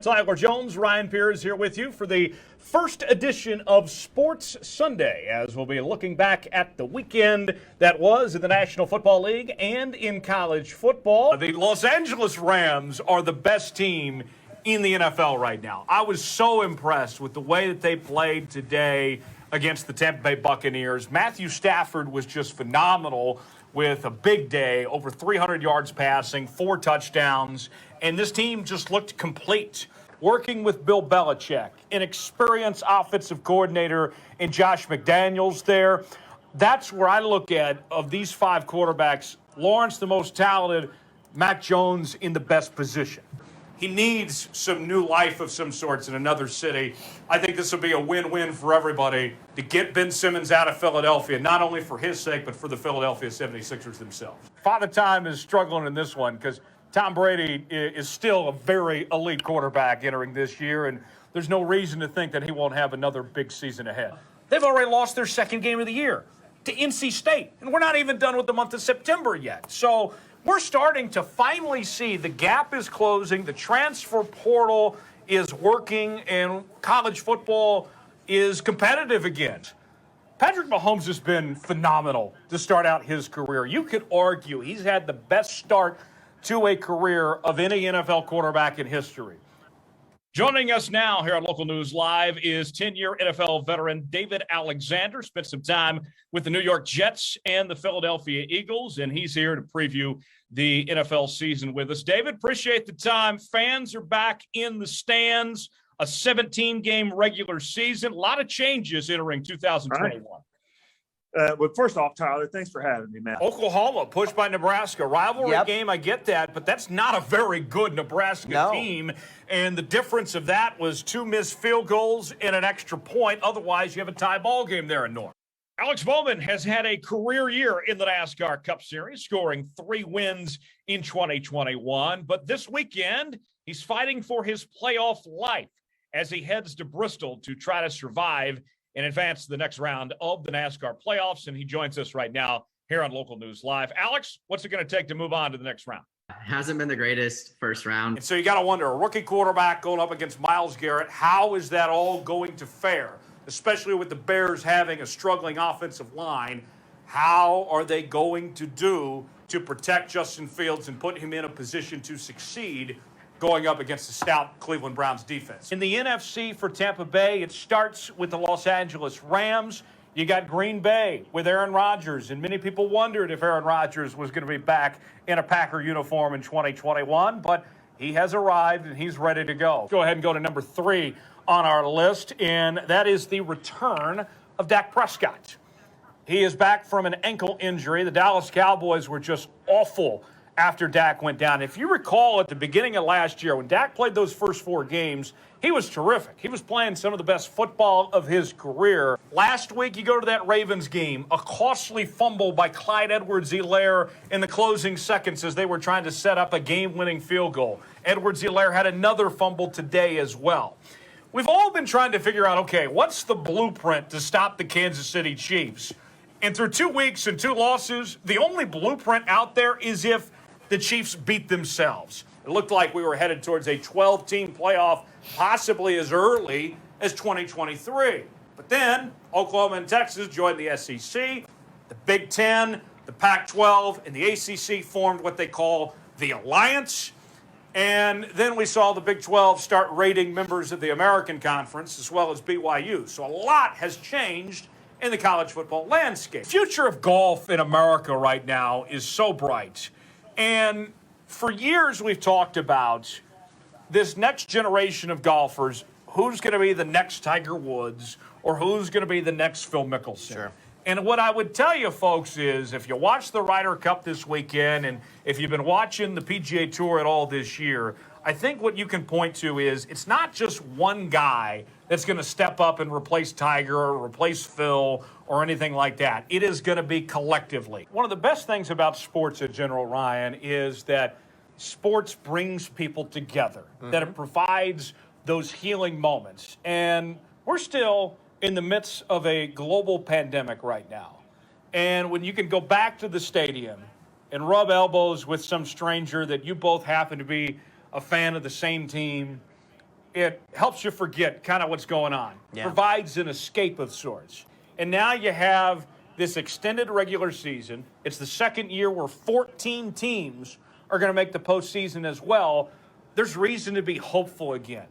Tyler Jones, Ryan Pierce here with you for the first edition of Sports Sunday, as we'll be looking back at the weekend that was in the National Football League and in college football. The Los Angeles Rams are the best team in the NFL right now. I was so impressed with the way that they played today against the Tampa Bay Buccaneers. Matthew Stafford was just phenomenal with a big day, over 300 yards passing, 4 touchdowns, and this team just looked complete. Working with Bill Belichick, an experienced offensive coordinator in Josh McDaniels there. That's where I look at, of these 5 quarterbacks, Lawrence the most talented, Mac Jones in the best position. He needs some new life of some sorts in another city. I think this will be a win-win for everybody to get Ben Simmons out of Philadelphia, not only for his sake, but for the Philadelphia 76ers themselves. Father Time is struggling in this one because Tom Brady is still a very elite quarterback entering this year, and there's no reason to think that he won't have another big season ahead. They've already lost their second game of the year to NC State, and we're not even done with the month of September yet. So we're starting to finally see the gap is closing, the transfer portal is working, and college football is competitive again. Patrick Mahomes has been phenomenal to start out his career. You could argue he's had the best start to a career of any NFL quarterback in history. Joining us now here on Local News Live is 10-year NFL veteran David Alexander. Spent some time with the New York Jets and the Philadelphia Eagles, and he's here to preview the NFL season with us. David, appreciate the time. Fans are back in the stands, a 17-game regular season, a lot of changes entering 2021. Well, first off, Tyler, thanks for having me, man. Oklahoma pushed by Nebraska. Rivalry game, I get that, but that's not a very good Nebraska team. And the difference of that was 2 missed field goals and an extra point. Otherwise, you have a tie ball game there in North. Alex Bowman has had a career year in the NASCAR Cup Series, scoring 3 wins in 2021. But this weekend, he's fighting for his playoff life as he heads to Bristol to try to survive and advance to the next round of the NASCAR playoffs. And he joins us right now here on Local News Live. Alex, what's it going to take to move on to the next round? Hasn't been the greatest first round. And so you got to wonder, a rookie quarterback going up against Myles Garrett, how is that all going to fare? Especially with the Bears having a struggling offensive line, how are they going to do to protect Justin Fields and put him in a position to succeed going up against the stout Cleveland Browns defense? In the NFC for Tampa Bay, it starts with the Los Angeles Rams. You got Green Bay with Aaron Rodgers, and many people wondered if Aaron Rodgers was going to be back in a Packer uniform in 2021, but he has arrived and he's ready to go. Go ahead and go to number 3 on our list, and that is the return of Dak Prescott. He is back from an ankle injury. The Dallas Cowboys were just awful after Dak went down. If you recall, at the beginning of last year, when Dak played those first 4 games, he was terrific. He was playing some of the best football of his career. Last week, you go to that Ravens game, a costly fumble by Clyde Edwards-Helaire in the closing seconds as they were trying to set up a game-winning field goal. Edwards-Helaire had another fumble today as well. We've all been trying to figure out, okay, what's the blueprint to stop the Kansas City Chiefs? And through 2 weeks and 2 losses, the only blueprint out there is if the Chiefs beat themselves. It looked like we were headed towards a 12-team playoff, possibly as early as 2023. But then Oklahoma and Texas joined the SEC, the Big Ten, the Pac-12, and the ACC formed what they call the Alliance. And then we saw the Big 12 start rating members of the American Conference as well as BYU. So a lot has changed in the college football landscape. The future of golf in America right now is so bright. And for years we've talked about this next generation of golfers, who's going to be the next Tiger Woods or who's going to be the next Phil Mickelson. Sure. And what I would tell you, folks, is if you watch the Ryder Cup this weekend and if you've been watching the PGA Tour at all this year, I think what you can point to is it's not just one guy that's going to step up and replace Tiger or replace Phil or anything like that. It is going to be collectively. One of the best things about sports in general, Ryan, is that sports brings people together, that it provides those healing moments. And we're still in the midst of a global pandemic right now. And when you can go back to the stadium and rub elbows with some stranger that you both happen to be a fan of the same team, it helps you forget kind of what's going on. Yeah. Provides an escape of sorts. And now you have this extended regular season. It's the second year where 14 teams are going to make the postseason as well. There's reason to be hopeful again.